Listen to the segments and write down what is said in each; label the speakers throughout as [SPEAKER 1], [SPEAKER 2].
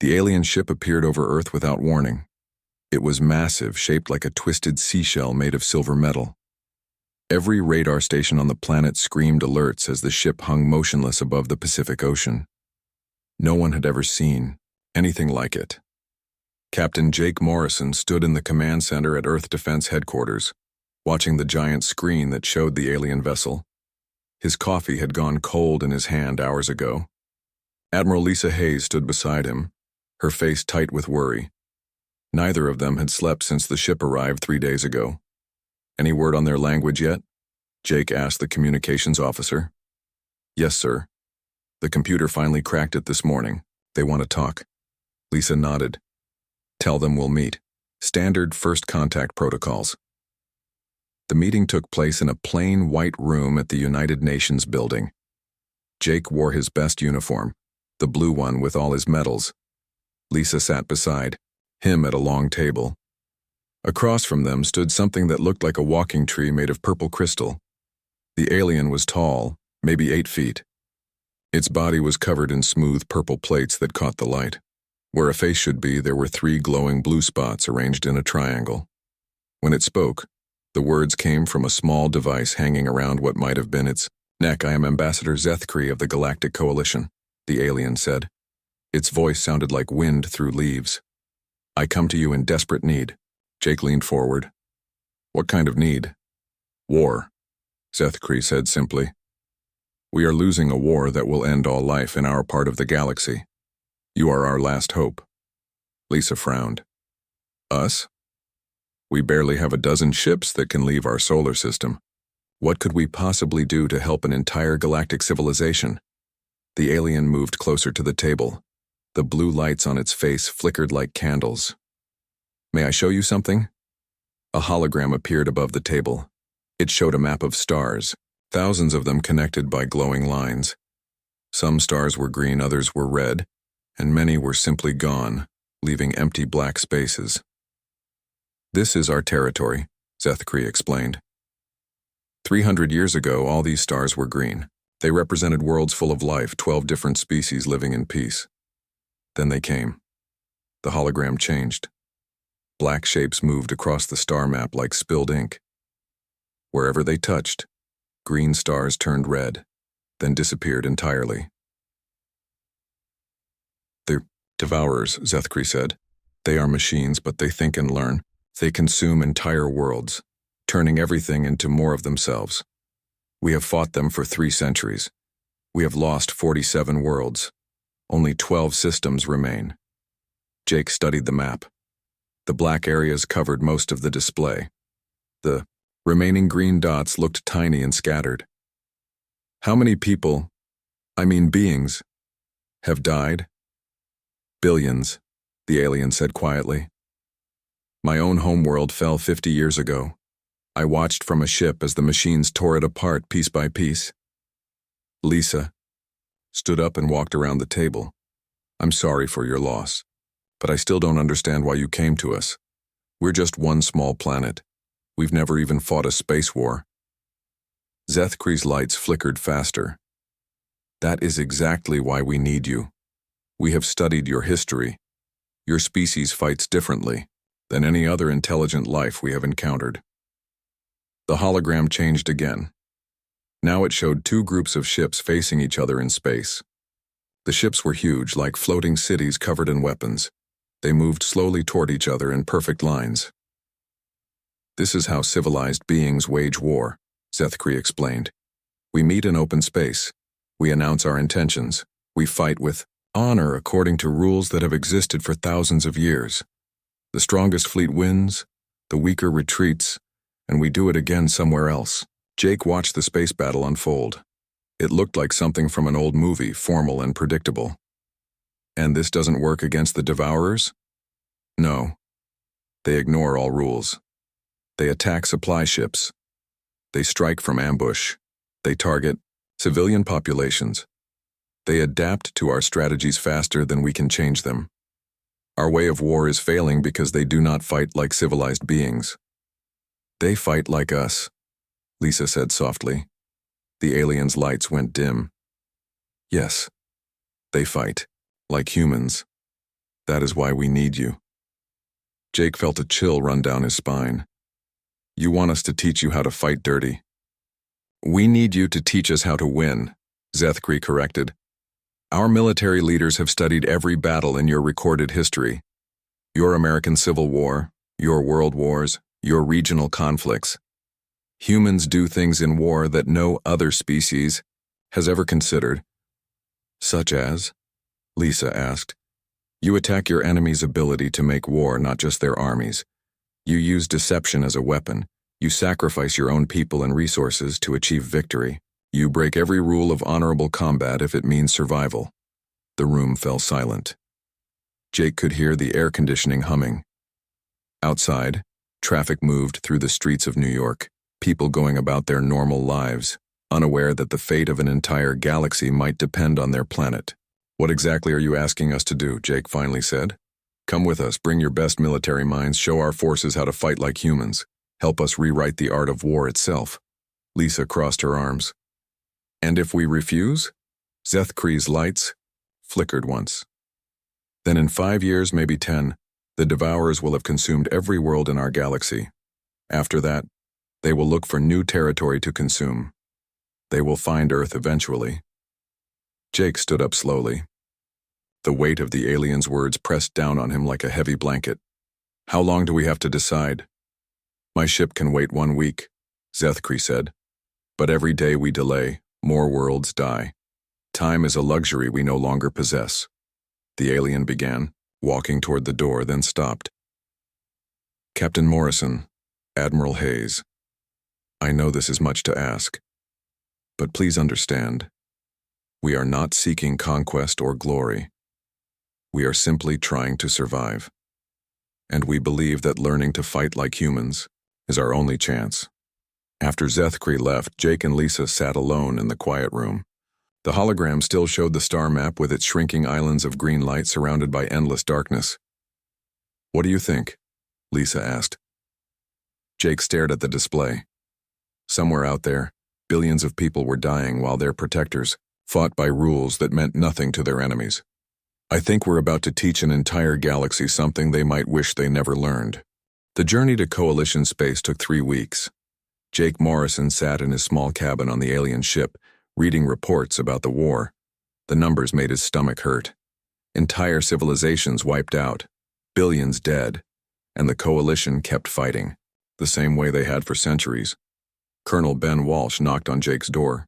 [SPEAKER 1] The alien ship appeared over Earth without warning. It was massive, shaped like a twisted seashell made of silver metal. Every radar station on the planet screamed alerts as the ship hung motionless above the Pacific Ocean. No one had ever seen anything like it. Captain Jake Morrison stood in the command center at Earth Defense Headquarters, watching the giant screen that showed the alien vessel. His coffee had gone cold in his hand hours ago. Admiral Lisa Hayes stood beside him, her face tight with worry. Neither of them had slept since the ship arrived 3 days ago. Any word on their language yet? Jake asked the communications officer. Yes, sir. The computer finally cracked it this morning. They want to talk. Lisa nodded. Tell them we'll meet. Standard first contact protocols. The meeting took place in a plain white room at the United Nations building. Jake wore his best uniform, the blue one with all his medals. Lisa sat beside him at a long table. Across from them stood something that looked like a walking tree made of purple crystal. The alien was tall, maybe 8 feet. Its body was covered in smooth purple plates that caught the light. Where a face should be, there were 3 glowing blue spots arranged in a triangle. When it spoke, the words came from a small device hanging around what might have been its neck. I am Ambassador Zethkri of the Galactic Coalition, the alien said. Its voice sounded like wind through leaves. I come to you in desperate need. Jake leaned forward. What kind of need? War, Zethkri said simply. We are losing a war that will end all life in our part of the galaxy. You are our last hope. Lisa frowned. Us? We barely have a dozen ships that can leave our solar system. What could we possibly do to help an entire galactic civilization? The alien moved closer to the table. The blue lights on its face flickered like candles. May I show you something? A hologram appeared above the table. It showed a map of stars, thousands of them connected by glowing lines. Some stars were green, others were red, and many were simply gone, leaving empty black spaces. This is our territory, Zethkri explained. 300 years ago, all these stars were green. They represented worlds full of life, 12 different species living in peace. Then they came. The hologram changed. Black shapes moved across the star map like spilled ink. Wherever they touched, green stars turned red, then disappeared entirely. They're devourers, Zethkri said. They are machines, but they think and learn. They consume entire worlds, turning everything into more of themselves. We have fought them for 3 centuries. We have lost 47 worlds. Only 12 systems remain. Jake studied the map. The black areas covered most of the display. The remaining green dots looked tiny and scattered. How many people, beings, have died? Billions, the alien said quietly. My own homeworld fell 50 years ago. I watched from a ship as the machines tore it apart piece by piece. Lisa stood up and walked around the table. I'm sorry for your loss, but I still don't understand why you came to us. We're just one small planet. We've never even fought a space war. Zethkri's lights flickered faster. That is exactly why we need you. We have studied your history. Your species fights differently than any other intelligent life we have encountered. The hologram changed again. Now it showed 2 groups of ships facing each other in space. The ships were huge, like floating cities covered in weapons. They moved slowly toward each other in perfect lines. This is how civilized beings wage war, Zethkri explained. We meet in open space. We announce our intentions. We fight with honor according to rules that have existed for thousands of years. The strongest fleet wins, the weaker retreats, and we do it again somewhere else. Jake watched the space battle unfold. It looked like something from an old movie, formal and predictable. And this doesn't work against the Devourers? No. They ignore all rules. They attack supply ships. They strike from ambush. They target civilian populations. They adapt to our strategies faster than we can change them. Our way of war is failing because they do not fight like civilized beings. They fight like us, Lisa said softly. The alien's lights went dim. Yes, they fight like humans. That is why we need you. Jake felt a chill run down his spine. You want us to teach you how to fight dirty. We need you to teach us how to win, Zethkri corrected. Our military leaders have studied every battle in your recorded history. Your American Civil War, your World Wars, your regional conflicts. Humans do things in war that no other species has ever considered. Such as? Lisa asked. You attack your enemy's ability to make war, not just their armies. You use deception as a weapon. You sacrifice your own people and resources to achieve victory. You break every rule of honorable combat if it means survival. The room fell silent. Jake could hear the air conditioning humming. Outside, traffic moved through the streets of New York, people going about their normal lives, unaware that the fate of an entire galaxy might depend on their planet. What exactly are you asking us to do? Jake finally said. Come with us, bring your best military minds, show our forces how to fight like humans. Help us rewrite the art of war itself. Lisa crossed her arms. And if we refuse? Zethkri's lights flickered once. Then in 5 years, maybe 10, the Devourers will have consumed every world in our galaxy. After that, they will look for new territory to consume. They will find Earth eventually. Jake stood up slowly. The weight of the alien's words pressed down on him like a heavy blanket. How long do we have to decide? My ship can wait 1 week, Zethkri said. But every day we delay, more worlds die. Time is a luxury we no longer possess. The alien began, walking toward the door, then stopped. Captain Morrison, Admiral Hayes, I know this is much to ask, but please understand, we are not seeking conquest or glory. We are simply trying to survive. And we believe that learning to fight like humans is our only chance. After Zethkri left, Jake and Lisa sat alone in the quiet room. The hologram still showed the star map with its shrinking islands of green light surrounded by endless darkness. What do you think? Lisa asked. Jake stared at the display. Somewhere out there, billions of people were dying while their protectors fought by rules that meant nothing to their enemies. I think we're about to teach an entire galaxy something they might wish they never learned. The journey to Coalition space took 3 weeks. Jake Morrison sat in his small cabin on the alien ship, reading reports about the war. The numbers made his stomach hurt. Entire civilizations wiped out, billions dead, and the Coalition kept fighting, the same way they had for centuries. Colonel Ben Walsh knocked on Jake's door.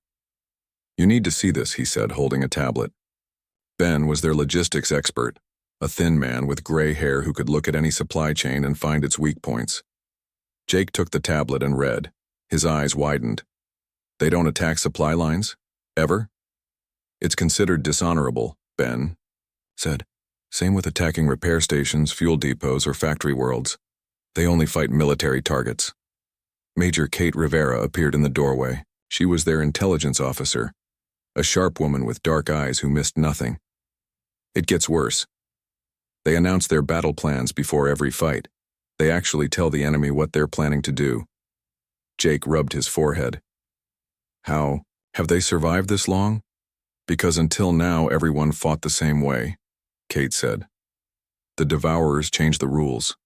[SPEAKER 1] You need to see this, he said, holding a tablet. Ben was their logistics expert, a thin man with gray hair who could look at any supply chain and find its weak points. Jake took the tablet and read. His eyes widened. They don't attack supply lines? Ever? It's considered dishonorable, Ben said. Same with attacking repair stations, fuel depots, or factory worlds. They only fight military targets. Major Kate Rivera appeared in the doorway. She was their intelligence officer, a sharp woman with dark eyes who missed nothing. It gets worse. They announce their battle plans before every fight. They actually tell the enemy what they're planning to do. Jake rubbed his forehead. How have they survived this long? Because until now everyone fought the same way, Kate said. The Devourers changed the rules.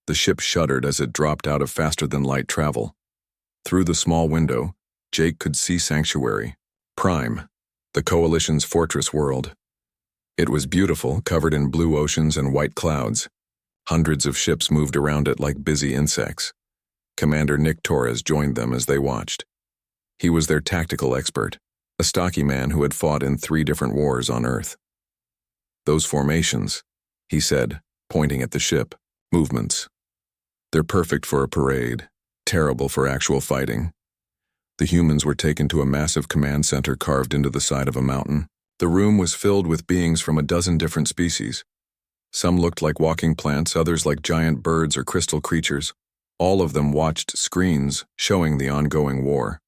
[SPEAKER 1] The ship shuddered as it dropped out of faster-than-light travel. Through the small window, Jake could see Sanctuary, Prime, the Coalition's fortress world. It was beautiful, covered in blue oceans and white clouds. Hundreds of ships moved around it like busy insects. Commander Nick Torres joined them as they watched. He was their tactical expert, a stocky man who had fought in 3 different wars on Earth. Those formations, he said, pointing at the ship, movements. They're perfect for a parade, terrible for actual fighting. The humans were taken to a massive command center carved into the side of a mountain. The room was filled with beings from a dozen different species. Some looked like walking plants, others like giant birds or crystal creatures. All of them watched screens showing the ongoing war.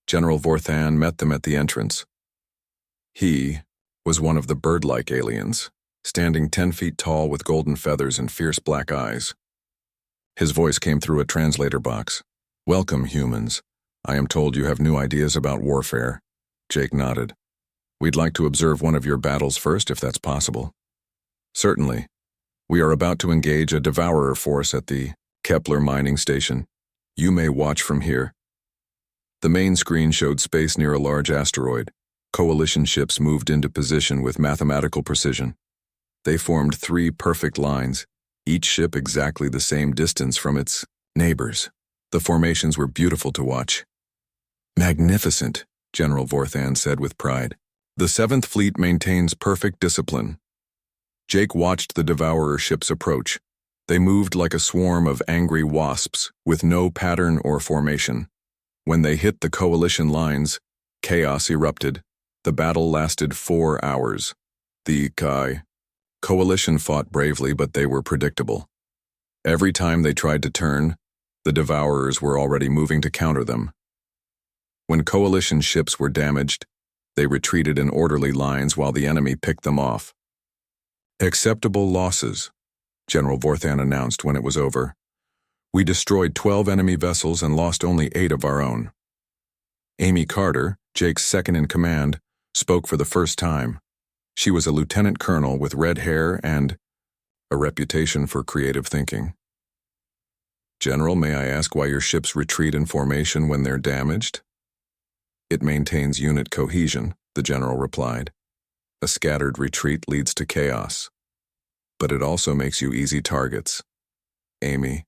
[SPEAKER 1] General Vorthan met them at the entrance. He was one of the bird-like aliens, standing 10 feet tall with golden feathers and fierce black eyes. His voice came through a translator box. Welcome, humans. I am told you have new ideas about warfare. Jake nodded. We'd like to observe one of your battles first, if that's possible. Certainly. We are about to engage a devourer force at the Kepler mining station. You may watch from here. The main screen showed space near a large asteroid. Coalition ships moved into position with mathematical precision. They formed 3 perfect lines, each ship exactly the same distance from its neighbors. The formations were beautiful to watch. Magnificent, General Vorthan said with pride. The 7th Fleet maintains perfect discipline. Jake watched the devourer ships approach. They moved like a swarm of angry wasps, with no pattern or formation. When they hit the coalition lines, chaos erupted. The battle lasted 4 hours. The coalition fought bravely, but they were predictable. Every time they tried to turn, the devourers were already moving to counter them. When coalition ships were damaged, they retreated in orderly lines while the enemy picked them off. Acceptable losses, General Vorthan announced when it was over. We destroyed 12 enemy vessels and lost only 8 of our own. Amy Carter, Jake's second-in-command, spoke for the first time. She was a lieutenant colonel with red hair and a reputation for creative thinking. General, may I ask why your ships retreat in formation when they're damaged? It maintains unit cohesion, the general replied. A scattered retreat leads to chaos. But it also makes you easy targets. Amy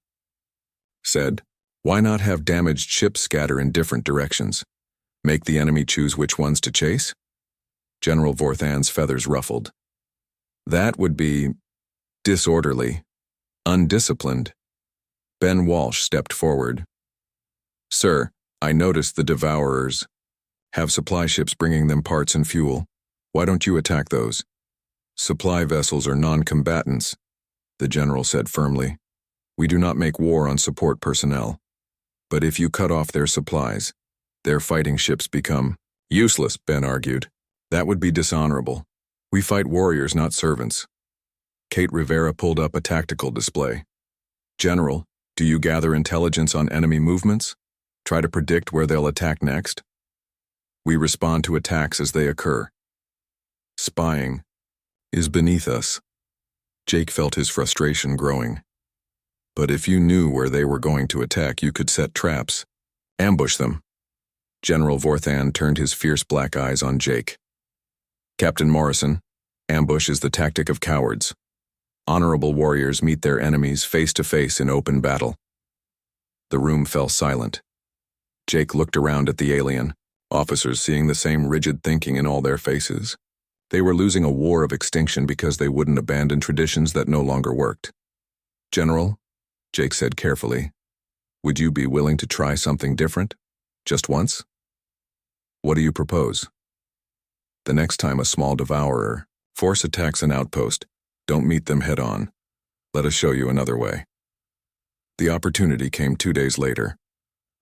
[SPEAKER 1] said, why not have damaged ships scatter in different directions? Make the enemy choose which ones to chase? General Vorthan's feathers ruffled. That would be disorderly, undisciplined. Ben Walsh stepped forward. Sir, I noticed the devourers have supply ships bringing them parts and fuel. Why don't you attack those? Supply vessels are non-combatants, the general said firmly. We do not make war on support personnel. But if you cut off their supplies, their fighting ships become useless, Ben argued. That would be dishonorable. We fight warriors, not servants. Kate Rivera pulled up a tactical display. General, do you gather intelligence on enemy movements? Try to predict where they'll attack next? We respond to attacks as they occur. Spying is beneath us. Jake felt his frustration growing. But if you knew where they were going to attack, you could set traps. Ambush them. General Vorthan turned his fierce black eyes on Jake. Captain Morrison, ambush is the tactic of cowards. Honorable warriors meet their enemies face to face in open battle. The room fell silent. Jake looked around at the alien, officers seeing the same rigid thinking in all their faces. They were losing a war of extinction because they wouldn't abandon traditions that no longer worked. General, Jake said carefully, would you be willing to try something different? Just once? What do you propose? The next time a small devourer force attacks an outpost, don't meet them head-on. Let us show you another way. The opportunity came 2 days later.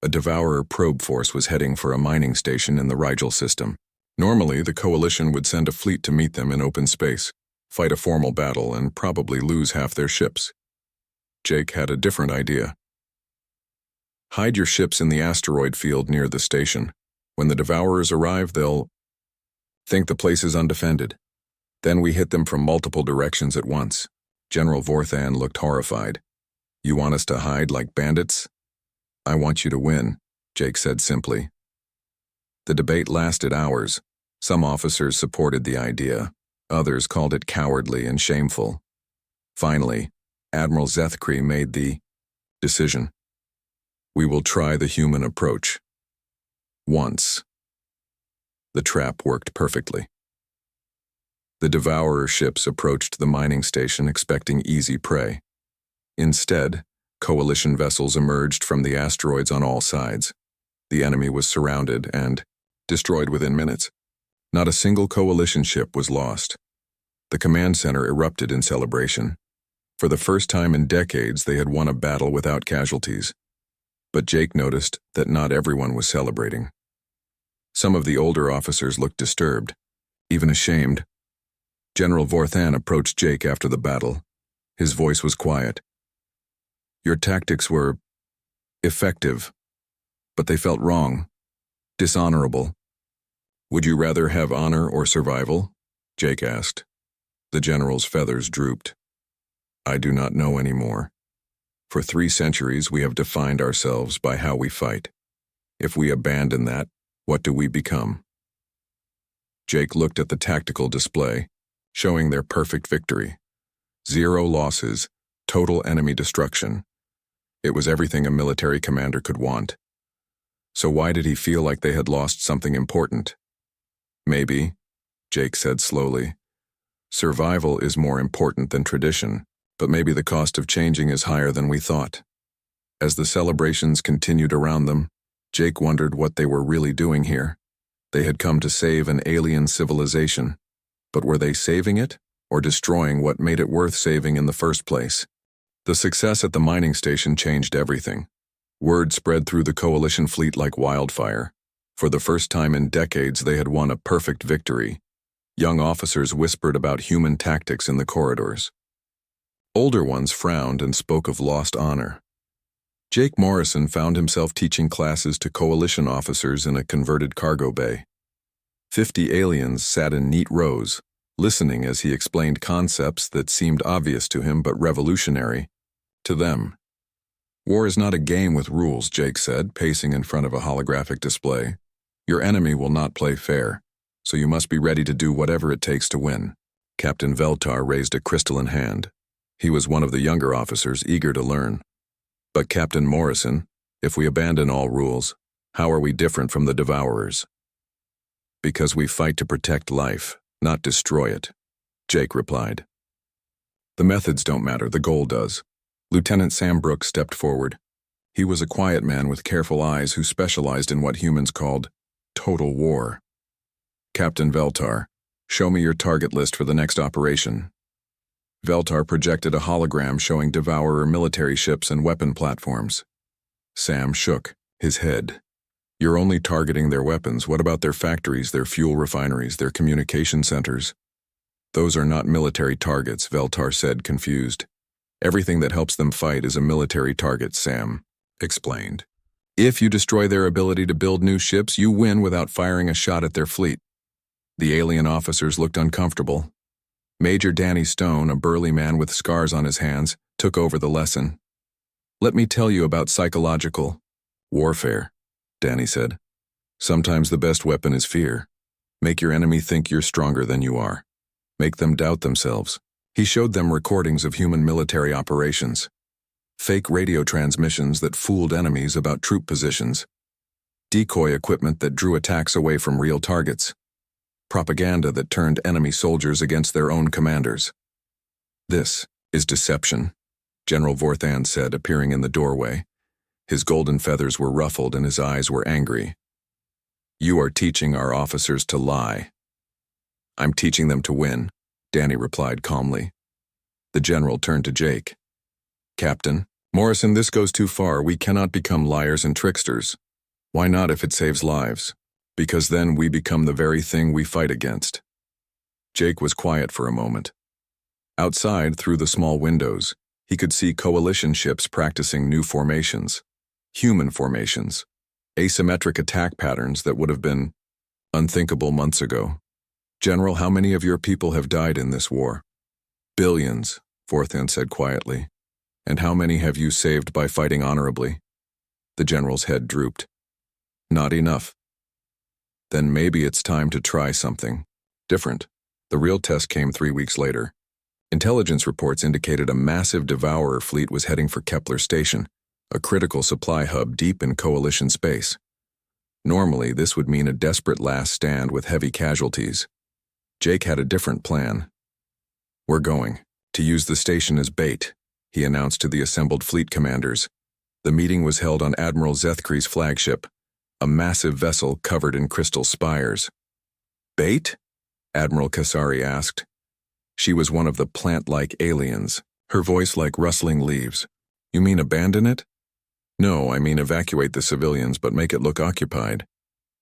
[SPEAKER 1] A devourer probe force was heading for a mining station in the Rigel system. Normally, the coalition would send a fleet to meet them in open space, fight a formal battle, and probably lose half their ships. Jake had a different idea. Hide your ships in the asteroid field near the station. When the devourers arrive, they'll think the place is undefended. Then we hit them from multiple directions at once. General Vorthan looked horrified. You want us to hide like bandits? I want you to win, Jake said simply. The debate lasted hours. Some officers supported the idea. Others called it cowardly and shameful. Finally, Admiral Zethkri made the decision. We will try the human approach. Once. The trap worked perfectly. The devourer ships approached the mining station expecting easy prey. Instead, coalition vessels emerged from the asteroids on all sides. The enemy was surrounded and destroyed within minutes. Not a single coalition ship was lost. The command center erupted in celebration. For the first time in decades, they had won a battle without casualties. But Jake noticed that not everyone was celebrating. Some of the older officers looked disturbed, even ashamed. General Vorthan approached Jake after the battle. His voice was quiet. Your tactics were effective, but they felt wrong, dishonorable. Would you rather have honor or survival? Jake asked. The general's feathers drooped. I do not know anymore. For 3 centuries we have defined ourselves by how we fight. If we abandon that, what do we become? Jake looked at the tactical display, showing their perfect victory. 0 losses, total enemy destruction. It was everything a military commander could want. So why did he feel like they had lost something important? Maybe, Jake said slowly, survival is more important than tradition, but maybe the cost of changing is higher than we thought. As the celebrations continued around them, Jake wondered what they were really doing here. They had come to save an alien civilization, but were they saving it or destroying what made it worth saving in the first place? The success at the mining station changed everything. Word spread through the coalition fleet like wildfire. For the first time in decades, they had won a perfect victory. Young officers whispered about human tactics in the corridors. Older ones frowned and spoke of lost honor. Jake Morrison found himself teaching classes to coalition officers in a converted cargo bay. 50 aliens sat in neat rows, listening as he explained concepts that seemed obvious to him but revolutionary to them. War is not a game with rules, Jake said, pacing in front of a holographic display. Your enemy will not play fair, so you must be ready to do whatever it takes to win. Captain Veltar raised a crystalline hand. He was one of the younger officers, eager to learn. But Captain Morrison, if we abandon all rules, how are we different from the Devourers? Because we fight to protect life, not destroy it, Jake replied. The methods don't matter, the goal does. Lieutenant Sam Brooks stepped forward. He was a quiet man with careful eyes who specialized in what humans called total war. Captain Veltar, show me your target list for the next operation. Veltar projected a hologram showing Devourer military ships and weapon platforms. Sam shook his head. You're only targeting their weapons. What about their factories, their fuel refineries, their communication centers? Those are not military targets, Veltar said, confused. Everything that helps them fight is a military target, Sam explained. If you destroy their ability to build new ships, you win without firing a shot at their fleet. The alien officers looked uncomfortable. Major Danny Stone, a burly man with scars on his hands, took over the lesson. Let me tell you about psychological warfare, Danny said. Sometimes the best weapon is fear. Make your enemy think you're stronger than you are. Make them doubt themselves. He showed them recordings of human military operations. Fake radio transmissions that fooled enemies about troop positions. Decoy equipment that drew attacks away from real targets. Propaganda that turned enemy soldiers against their own commanders. This is deception, General Vorthan said, appearing in the doorway. His golden feathers were ruffled and his eyes were angry. You are teaching our officers to lie. I'm teaching them to win, Danny replied calmly. The general turned to Jake. Captain, Morrison, this goes too far. We cannot become liars and tricksters. Why not if it saves lives? Because then we become the very thing we fight against. Jake was quiet for a moment. Outside, through the small windows, he could see coalition ships practicing new formations. Human formations. Asymmetric attack patterns that would have been unthinkable months ago. General, how many of your people have died in this war? Billions, Vorthan said quietly. And how many have you saved by fighting honorably? The general's head drooped. Not enough. Then maybe it's time to try something different. The real test came 3 weeks later. Intelligence reports indicated a massive Devourer fleet was heading for Kepler Station, a critical supply hub deep in coalition space. Normally, this would mean a desperate last stand with heavy casualties. Jake had a different plan. We're going to use the station as bait, he announced to the assembled fleet commanders. The meeting was held on Admiral Zethkri's flagship, a massive vessel covered in crystal spires. Bait? Admiral Kasari asked. She was one of the plant-like aliens, her voice like rustling leaves. You mean abandon it? No, I mean evacuate the civilians but make it look occupied.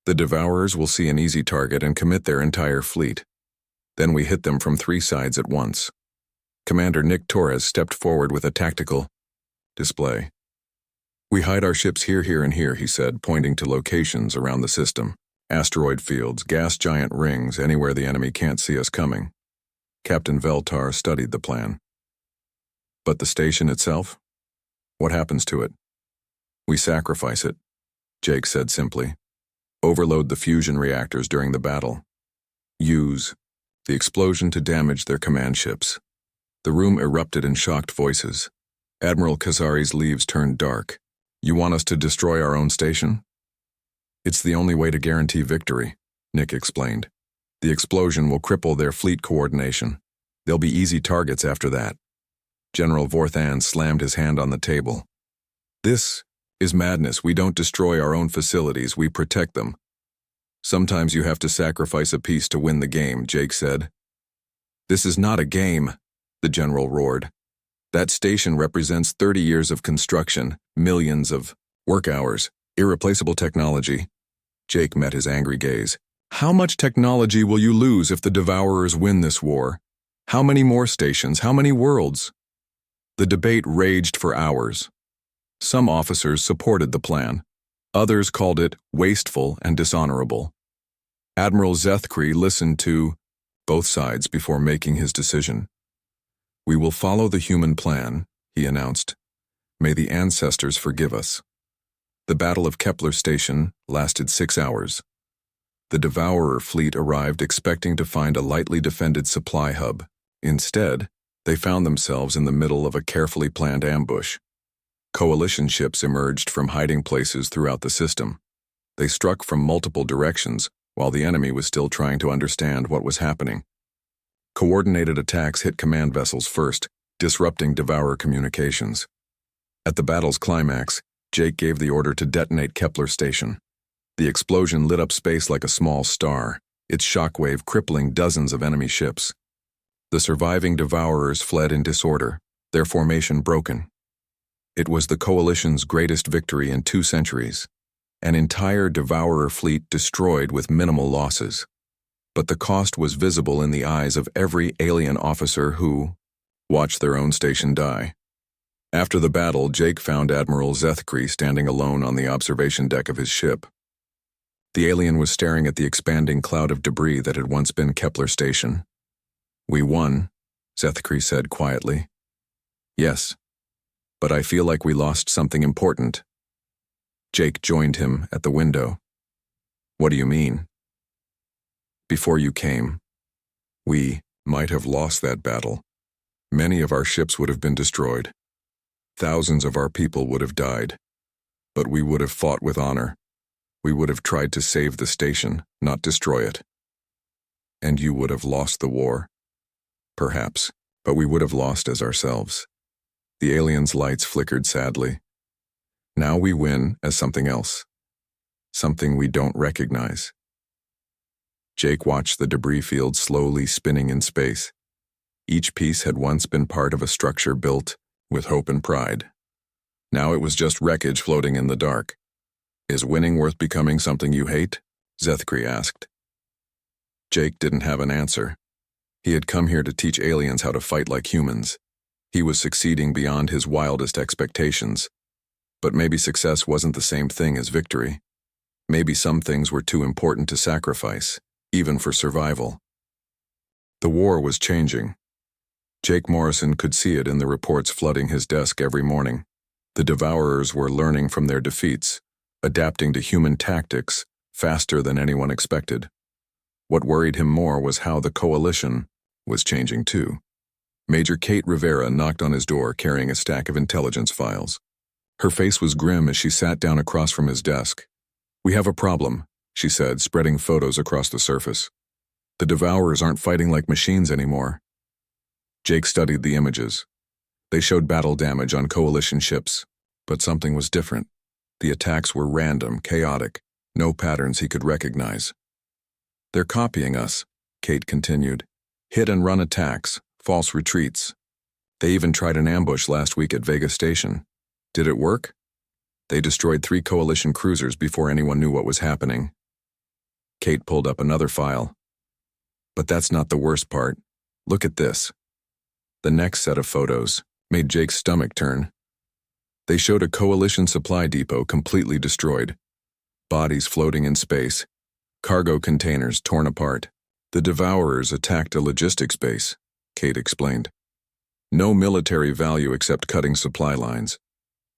[SPEAKER 1] The Devourers will see an easy target and commit their entire fleet. Then we hit them from 3 sides at once. Commander Nick Torres stepped forward with a tactical display. We hide our ships here, here, and here, he said, pointing to locations around the system. Asteroid fields, gas giant rings, anywhere the enemy can't see us coming. Captain Veltar studied the plan. But the station itself? What happens to it? We sacrifice it, Jake said simply. Overload the fusion reactors during the battle. Use the explosion to damage their command ships. The room erupted in shocked voices. Admiral Kazari's leaves turned dark. You want us to destroy our own station? It's the only way to guarantee victory, Nick explained. The explosion will cripple their fleet coordination. They'll be easy targets after that. General Vorthan slammed his hand on the table. This is madness. We don't destroy our own facilities, we protect them. Sometimes you have to sacrifice a piece to win the game, Jake said. This is not a game, the general roared. That station represents 30 years of construction, millions of work hours, irreplaceable technology. Jake met his angry gaze. How much technology will you lose if the Devourers win this war? How many more stations? How many worlds? The debate raged for hours. Some officers supported the plan. Others called it wasteful and dishonorable. Admiral Zethkri listened to both sides before making his decision. We will follow the human plan, he announced. May the ancestors forgive us. The Battle of Kepler Station lasted 6 hours. The Devourer fleet arrived expecting to find a lightly defended supply hub. Instead, they found themselves in the middle of a carefully planned ambush. Coalition ships emerged from hiding places throughout the system. They struck from multiple directions, while the enemy was still trying to understand what was happening. Coordinated attacks hit command vessels first, disrupting Devourer communications. At the battle's climax, Jake gave the order to detonate Kepler Station. The explosion lit up space like a small star, its shockwave crippling dozens of enemy ships. The surviving Devourers fled in disorder, their formation broken. It was the Coalition's greatest victory in 2 centuries. An entire Devourer fleet destroyed with minimal losses. But the cost was visible in the eyes of every alien officer who watched their own station die. After the battle, Jake found Admiral Zethkri standing alone on the observation deck of his ship. The alien was staring at the expanding cloud of debris that had once been Kepler Station. We won, Zethkri said quietly. Yes, but I feel like we lost something important. Jake joined him at the window. What do you mean? Before you came, we might have lost that battle. Many of our ships would have been destroyed. Thousands of our people would have died. But we would have fought with honor. We would have tried to save the station, not destroy it. And you would have lost the war. Perhaps, but we would have lost as ourselves. The alien's lights flickered sadly. Now we win as something else. Something we don't recognize. Jake watched the debris field slowly spinning in space. Each piece had once been part of a structure built with hope and pride. Now it was just wreckage floating in the dark. Is winning worth becoming something you hate? Zethkri asked. Jake didn't have an answer. He had come here to teach aliens how to fight like humans. He was succeeding beyond his wildest expectations. But maybe success wasn't the same thing as victory. Maybe some things were too important to sacrifice, even for survival. The war was changing. Jake Morrison could see it in the reports flooding his desk every morning. The Devourers were learning from their defeats, adapting to human tactics faster than anyone expected. What worried him more was how the Coalition was changing too. Major Kate Rivera knocked on his door carrying a stack of intelligence files. Her face was grim as she sat down across from his desk. We have a problem, she said, spreading photos across the surface. The Devourers aren't fighting like machines anymore. Jake studied the images. They showed battle damage on Coalition ships, but something was different. The attacks were random, chaotic, no patterns he could recognize. They're copying us, Kate continued. Hit and run attacks, false retreats. They even tried an ambush last week at Vega Station. Did it work? They destroyed 3 Coalition cruisers before anyone knew what was happening. Kate pulled up another file. But that's not the worst part. Look at this. The next set of photos made Jake's stomach turn. They showed a Coalition supply depot completely destroyed. Bodies floating in space. Cargo containers torn apart. The Devourers attacked a logistics base, Kate explained. No military value except cutting supply lines.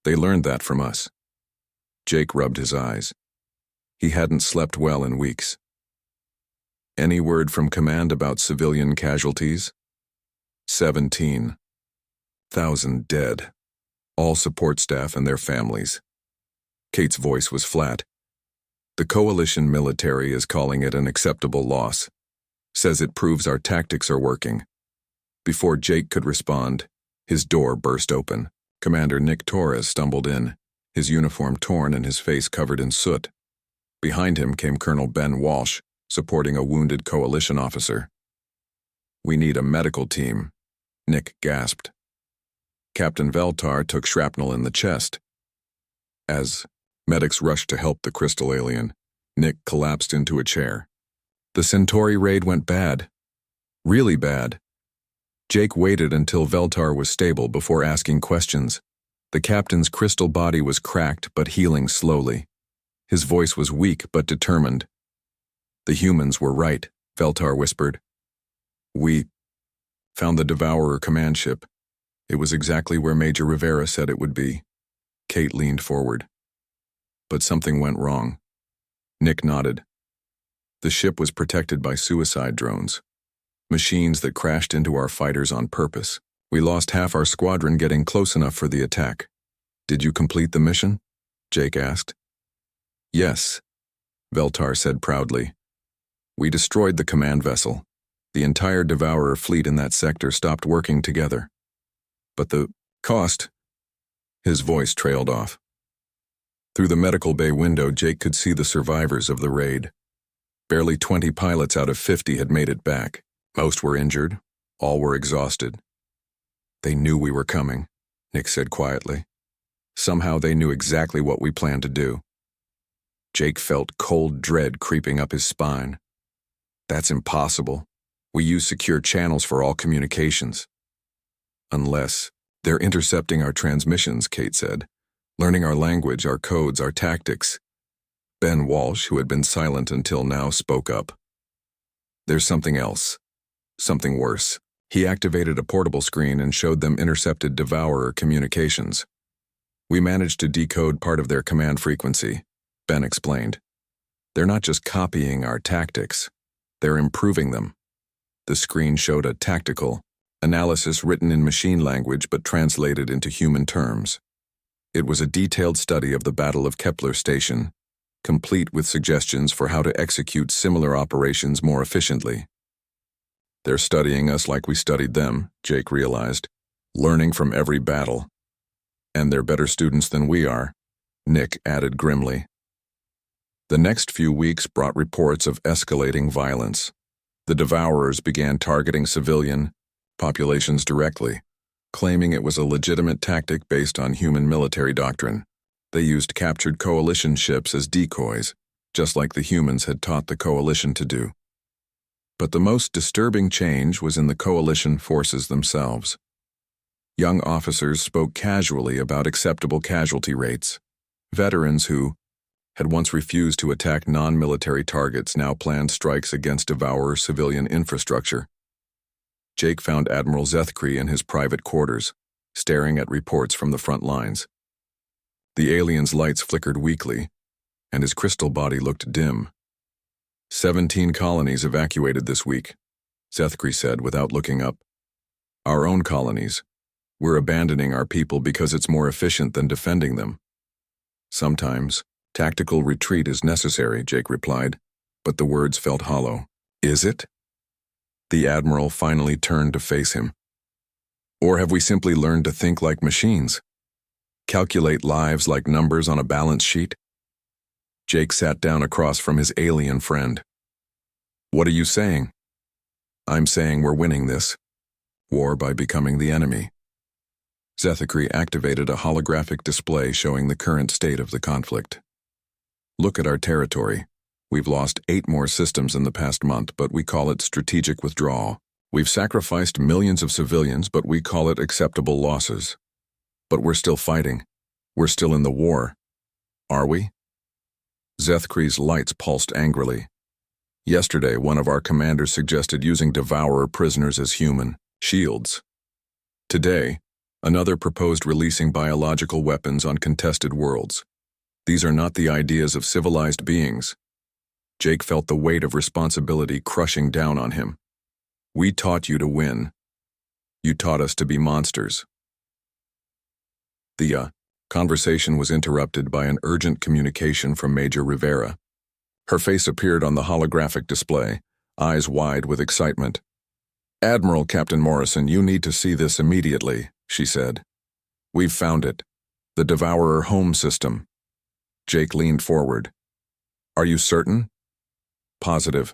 [SPEAKER 1] They learned that from us. Jake rubbed his eyes. He hadn't slept well in weeks. Any word from command about civilian casualties? 17,000 dead. All support staff and their families. Kate's voice was flat. The coalition military is calling it an acceptable loss. Says it proves our tactics are working. Before Jake could respond, his door burst open. Commander Nick Torres stumbled in, his uniform torn and his face covered in soot. Behind him came Colonel Ben Walsh, supporting a wounded coalition officer. "We need a medical team," Nick gasped. Captain Veltar took shrapnel in the chest. As medics rushed to help the crystal alien, Nick collapsed into a chair. The Centauri raid went bad. Really bad. Jake waited until Veltar was stable before asking questions. The captain's crystal body was cracked but healing slowly. His voice was weak but determined. "The humans were right," Veltar whispered. "We found the Devourer command ship. It was exactly where Major Rivera said it would be." Kate leaned forward. "But something went wrong." Nick nodded. "The ship was protected by suicide drones. Machines that crashed into our fighters on purpose. We lost half our squadron getting close enough for the attack." "Did you complete the mission?" Jake asked. "Yes," Veltar said proudly. "We destroyed the command vessel. The entire Devourer fleet in that sector stopped working together. But the cost..." His voice trailed off. Through the medical bay window, Jake could see the survivors of the raid. Barely 20 pilots out of 50 had made it back. Most were injured. All were exhausted. "They knew we were coming," Nick said quietly. "Somehow they knew exactly what we planned to do." Jake felt cold dread creeping up his spine. "That's impossible. We use secure channels for all communications." "Unless they're intercepting our transmissions," Kate said. "Learning our language, our codes, our tactics." Ben Walsh, who had been silent until now, spoke up. "There's something else. Something worse." He activated a portable screen and showed them intercepted Devourer communications. "We managed to decode part of their command frequency," Ben explained. "They're not just copying our tactics, they're improving them." The screen showed a tactical analysis written in machine language but translated into human terms. It was a detailed study of the Battle of Kepler Station, complete with suggestions for how to execute similar operations more efficiently. "They're studying us like we studied them," Jake realized, "learning from every battle. And they're better students than we are," Nick added grimly. The next few weeks brought reports of escalating violence. The Devourers began targeting civilian populations directly, claiming it was a legitimate tactic based on human military doctrine. They used captured coalition ships as decoys, just like the humans had taught the coalition to do. But the most disturbing change was in the coalition forces themselves. Young officers spoke casually about acceptable casualty rates. Veterans who had once refused to attack non-military targets now planned strikes against Devourer civilian infrastructure. Jake found Admiral Zethkri in his private quarters, staring at reports from the front lines. The alien's lights flickered weakly, and his crystal body looked dim. 17 colonies evacuated this week, Zethkri said without looking up. "Our own colonies. We're abandoning our people because it's more efficient than defending them." "Sometimes tactical retreat is necessary," Jake replied, but the words felt hollow. "Is it?" The Admiral finally turned to face him. "Or have we simply learned to think like machines? Calculate lives like numbers on a balance sheet?" Jake sat down across from his alien friend. "What are you saying?" "I'm saying we're winning this war by becoming the enemy." Zethkri activated a holographic display showing the current state of the conflict. "Look at our territory. We've lost 8 more systems in the past month, but we call it strategic withdrawal. We've sacrificed millions of civilians, but we call it acceptable losses. But we're still fighting. We're still in the war. Are we?" Zethkri's lights pulsed angrily. "Yesterday, one of our commanders suggested using Devourer prisoners as human. Shields. Today, another proposed releasing biological weapons on contested worlds. These are not the ideas of civilized beings. Jake felt the weight of responsibility crushing down on him. We taught you to win. You taught us to be monsters. The conversation was interrupted by an urgent communication from Major Rivera. Her face appeared on the holographic display, eyes wide with excitement. "Admiral Captain Morrison, you need to see this immediately," she said. "We've found it. The Devourer home system." Jake leaned forward. "Are you certain?" "Positive.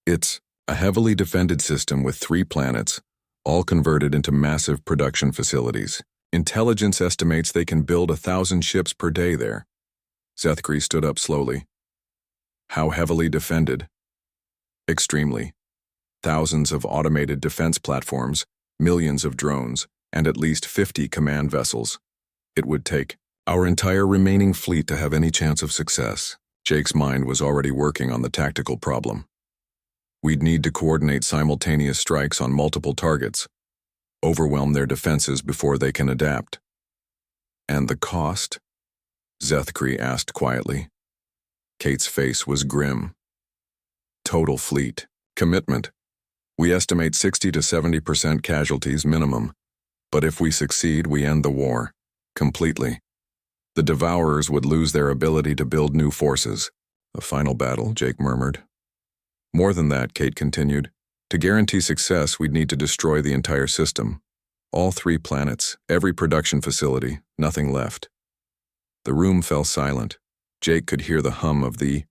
[SPEAKER 1] It's a heavily defended system with 3 planets, all converted into massive production facilities. Intelligence estimates they can build 1,000 ships per day there." Zethkri stood up slowly. "How heavily defended?" "Extremely. Thousands of automated defense platforms, millions of drones, and at least 50 command vessels. It would take our entire remaining fleet to have any chance of success." Jake's mind was already working on the tactical problem. "We'd need to coordinate simultaneous strikes on multiple targets, overwhelm their defenses before they can adapt." "And the cost?" Zethkri asked quietly. Kate's face was grim. "Total fleet commitment. We estimate 60 to 70% casualties minimum, but if we succeed, we end the war completely. The Devourers would lose their ability to build new forces." "A final battle," Jake murmured. "More than that," Kate continued. "To guarantee success, we'd need to destroy the entire system. All 3 planets, every production facility, nothing left." The room fell silent. Jake could hear the hum of the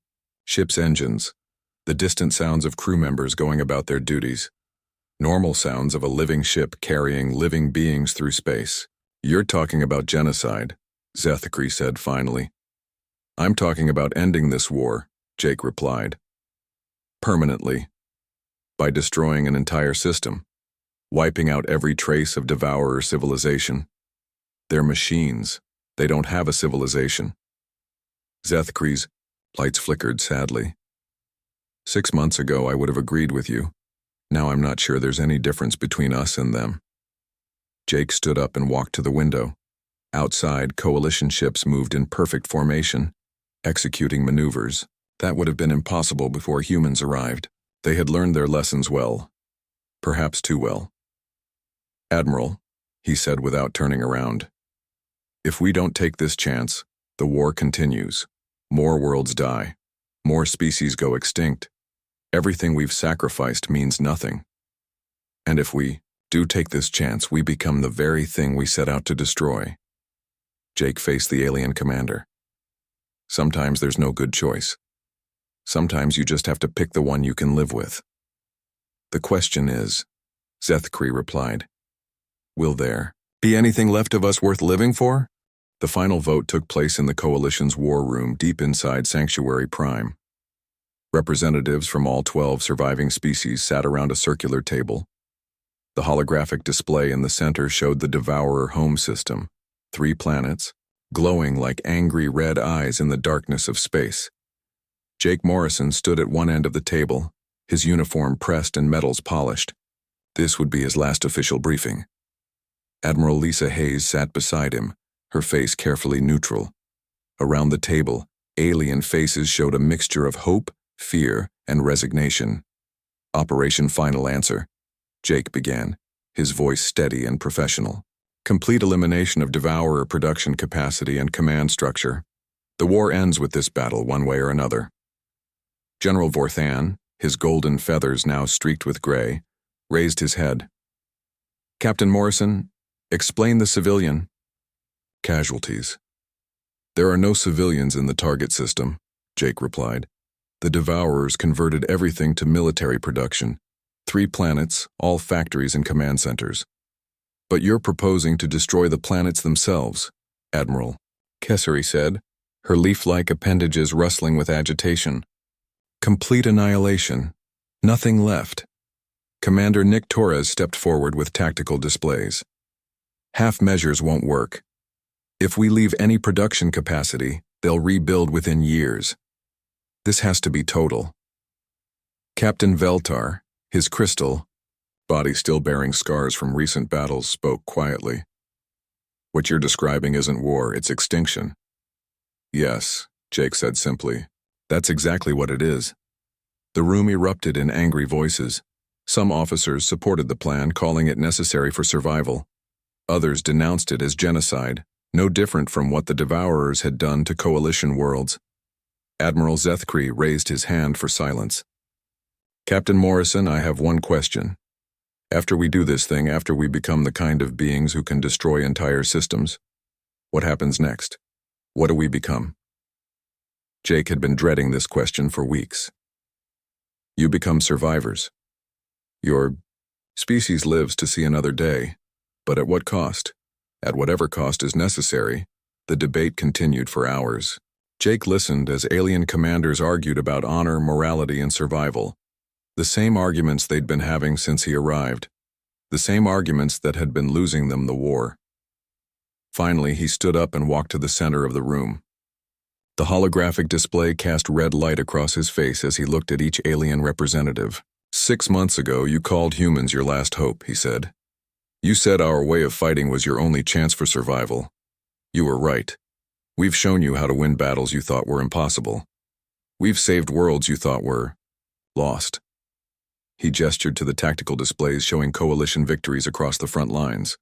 [SPEAKER 1] ship's engines, the distant sounds of crew members going about their duties, normal sounds of a living ship carrying living beings through space. "You're talking about genocide," Zethkri said finally. "I'm talking about ending this war," Jake replied. "Permanently. By destroying an entire system, wiping out every trace of Devourer civilization. They're machines. They don't have a civilization." Zethkri's lights flickered sadly. "6 months ago I would have agreed with you. Now I'm not sure there's any difference between us and them." Jake stood up and walked to the window. Outside, coalition ships moved in perfect formation, executing maneuvers. That would have been impossible before humans arrived. They had learned their lessons well. Perhaps too well. "Admiral," he said without turning around, "if we don't take this chance, the war continues. More worlds die. More species go extinct. Everything we've sacrificed means nothing. And if we do take this chance, we become the very thing we set out to destroy." Jake faced the alien commander. "Sometimes there's no good choice. Sometimes you just have to pick the one you can live with." "The question is," Zethkri replied, "will there be anything left of us worth living for?" The final vote took place in the Coalition's war room deep inside Sanctuary Prime. Representatives from all 12 surviving species sat around a circular table. The holographic display in the center showed the Devourer home system, 3 planets, glowing like angry red eyes in the darkness of space. Jake Morrison stood at one end of the table, his uniform pressed and metals polished. This would be his last official briefing. Admiral Lisa Hayes sat beside him, her face carefully neutral. Around the table, alien faces showed a mixture of hope, fear, and resignation. "Operation Final Answer," Jake began, his voice steady and professional. "Complete elimination of Devourer production capacity and command structure. The war ends with this battle one way or another." General Vorthan, his golden feathers now streaked with gray, raised his head. "Captain Morrison, explain the civilian." "Casualties. There are no civilians in the target system," Jake replied. "The Devourers converted everything to military production. 3 planets, all factories and command centers. But you're proposing to destroy the planets themselves," Admiral Kesseri said, her leaf-like appendages rustling with agitation. "Complete annihilation. Nothing left." Commander Nick Torres stepped forward with tactical displays. "Half measures won't work. If we leave any production capacity, they'll rebuild within years. This has to be total." Captain Veltar, his crystal, body still bearing scars from recent battles, spoke quietly. What you're describing isn't war, it's extinction. Yes, Jake said simply. That's exactly what it is. The room erupted in angry voices. Some officers supported the plan, calling it necessary for survival. Others denounced it as genocide, no different from what the Devourers had done to coalition worlds. Admiral Zethkri raised his hand for silence. Captain Morrison, I have one question. After we do this thing, after we become the kind of beings who can destroy entire systems, what happens next? What do we become? Jake had been dreading this question for weeks. You become survivors. Your species lives to see another day, but at what cost? At whatever cost is necessary. The debate continued for hours. Jake listened as alien commanders argued about honor, morality, and survival. The same arguments they'd been having since he arrived. The same arguments that had been losing them the war. Finally, he stood up and walked to the center of the room. The holographic display cast red light across his face as he looked at each alien representative. 6 months ago, you called humans your last hope, he said. You said our way of fighting was your only chance for survival. You were right. We've shown you how to win battles you thought were impossible. We've saved worlds you thought were lost. He gestured to the tactical displays showing coalition victories across the front lines.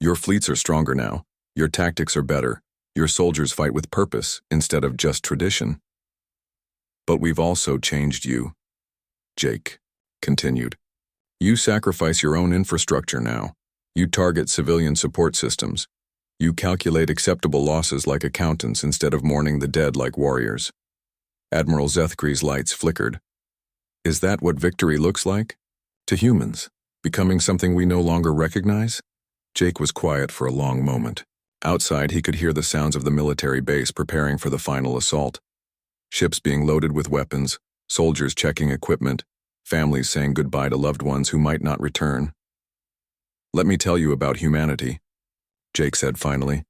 [SPEAKER 1] Your fleets are stronger now. Your tactics are better. Your soldiers fight with purpose instead of just tradition. But we've also changed you, Jake continued. You sacrifice your own infrastructure now. You target civilian support systems. You calculate acceptable losses like accountants instead of mourning the dead like warriors. Admiral Zethkri's lights flickered. Is that what victory looks like? To humans, becoming something we no longer recognize? Jake was quiet for a long moment. Outside, he could hear the sounds of the military base preparing for the final assault. Ships being loaded with weapons, soldiers checking equipment, families saying goodbye to loved ones who might not return. Let me tell you about humanity, Jake said finally.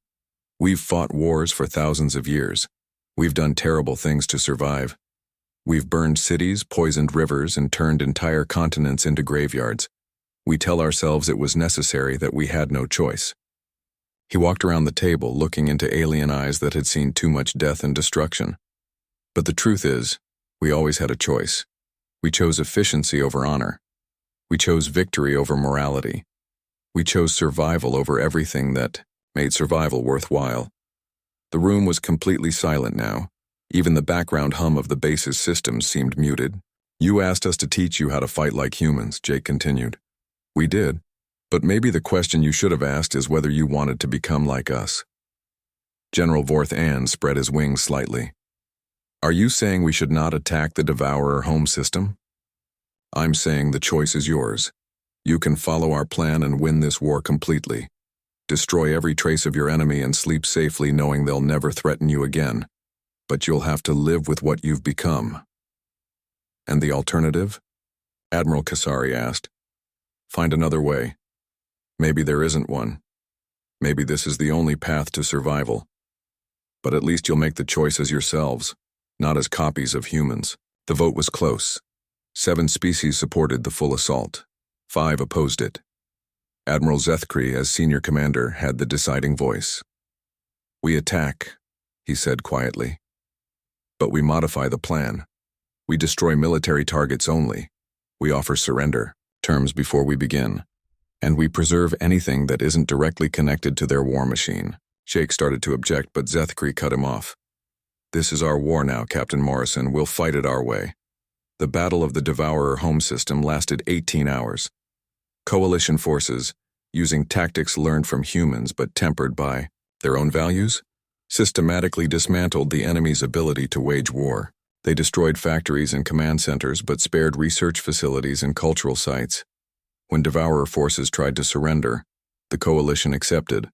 [SPEAKER 1] We've fought wars for thousands of years. We've done terrible things to survive. We've burned cities, poisoned rivers, and turned entire continents into graveyards. We tell ourselves it was necessary, that we had no choice. He walked around the table, looking into alien eyes that had seen too much death and destruction. But the truth is, we always had a choice. We chose efficiency over honor. We chose victory over morality. We chose survival over everything that made survival worthwhile. The room was completely silent now. Even the background hum of the base's systems seemed muted. You asked us to teach you how to fight like humans, Jake continued. We did. But maybe the question you should have asked is whether you wanted to become like us. General Vorth Ann spread his wings slightly. Are you saying we should not attack the Devourer home system? I'm saying the choice is yours. You can follow our plan and win this war completely. Destroy every trace of your enemy and sleep safely knowing they'll never threaten you again. But you'll have to live with what you've become. And the alternative? Admiral Kasari asked. Find another way. Maybe there isn't one. Maybe this is the only path to survival. But at least you'll make the choice as yourselves, not as copies of humans. The vote was close. 7 species supported the full assault. 5 opposed it. Admiral Zethkri, as senior commander, had the deciding voice. We attack, he said quietly. But we modify the plan. We destroy military targets only. We offer surrender terms before we begin. And we preserve anything that isn't directly connected to their war machine. Jake started to object, but Zethkri cut him off. This is our war now, Captain Morrison. We'll fight it our way. The Battle of the Devourer home system lasted 18 hours. Coalition forces, using tactics learned from humans but tempered by their own values, systematically dismantled the enemy's ability to wage war. They destroyed factories and command centers but spared research facilities and cultural sites. When Devourer forces tried to surrender, the coalition accepted.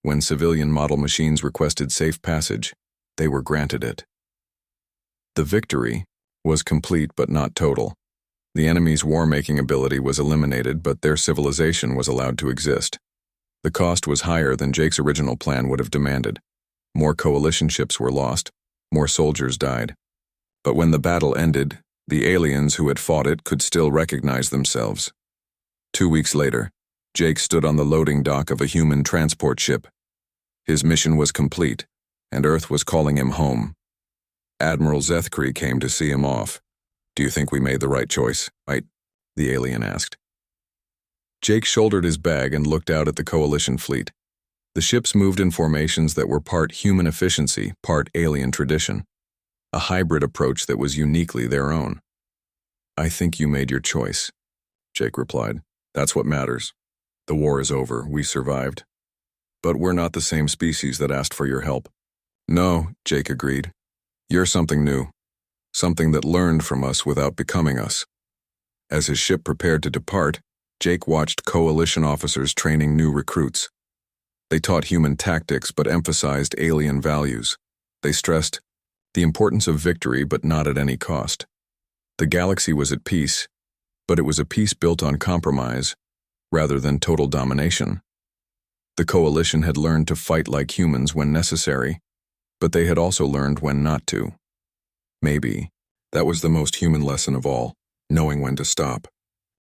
[SPEAKER 1] When civilian model machines requested safe passage, they were granted it. The victory was complete but not total. The enemy's war-making ability was eliminated, but their civilization was allowed to exist. The cost was higher than Jake's original plan would have demanded. More coalition ships were lost, more soldiers died. But when the battle ended, the aliens who had fought it could still recognize themselves. 2 weeks later, Jake stood on the loading dock of a human transport ship. His mission was complete, and Earth was calling him home. Admiral Zethkri came to see him off. "Do you think we made the right choice, right?" the alien asked. Jake shouldered his bag and looked out at the Coalition fleet. The ships moved in formations that were part human efficiency, part alien tradition, a hybrid approach that was uniquely their own. "I think you made your choice," Jake replied. "That's what matters. The war is over, we survived. But we're not the same species that asked for your help." "No," Jake agreed. "You're something new, something that learned from us without becoming us." As his ship prepared to depart, Jake watched Coalition officers training new recruits. They taught human tactics but emphasized alien values. They stressed the importance of victory but not at any cost. The galaxy was at peace, but it was a peace built on compromise rather than total domination. The Coalition had learned to fight like humans when necessary, but they had also learned when not to. Maybe that was the most human lesson of all, knowing when to stop.